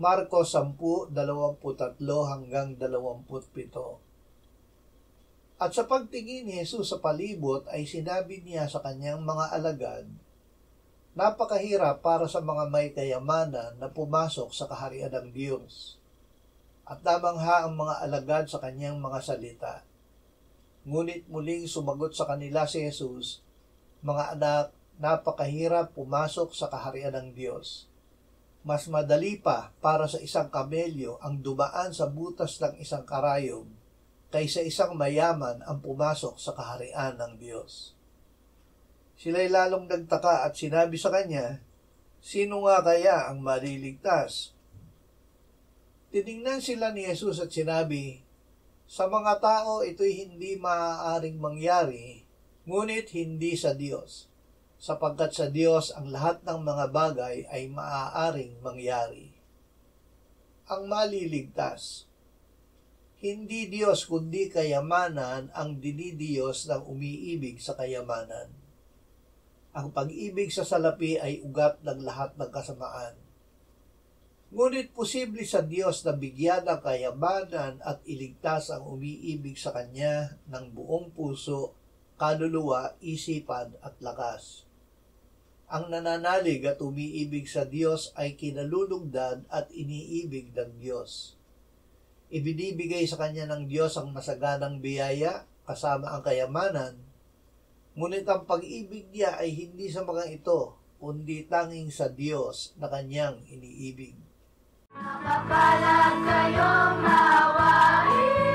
Marcos 10:23-27. At sa pagtingin ni Jesus sa palibot ay sinabi niya sa kanyang mga alagad, napakahirap para sa mga may kayamanan na pumasok sa kaharian ng Diyos. At namangha ang mga alagad sa kanyang mga salita. Ngunit muling sumagot sa kanila si Jesus, mga anak, napakahirap pumasok sa kaharian ng Diyos. Mas madali pa para sa isang kamelyo ang dumaan sa butas ng isang karayom kaysa isang mayaman ang pumasok sa kaharian ng Diyos. Sila'y lalong nagtaka at sinabi sa kanya, sino nga kaya ang maliligtas? Tiningnan sila ni Jesus at sinabi, sa mga tao ito'y hindi maaaring mangyari, ngunit hindi sa Diyos, sapagkat sa Diyos ang lahat ng mga bagay ay maaaring mangyari. Ang maliligtas. Hindi Diyos kundi kayamanan ang dinidiyos ng umiibig sa kayamanan. Ang pag-ibig sa salapi ay ugat ng lahat ng kasamaan. Ngunit posible sa Diyos na bigyan ng kayamanan at iligtas ang umiibig sa Kanya ng buong puso, kaluluwa, isipan at lakas. Ang nananalig at umiibig sa Diyos ay kinalulugdan at iniibig ng Diyos. Ibinibigay sa Kanya ng Diyos ang masaganang biyaya kasama ang kayamanan, ngunit ang pag-ibig niya ay hindi sa mga ito, kundi tanging sa Diyos na Kanyang iniibig. Mapalad kayong mawain.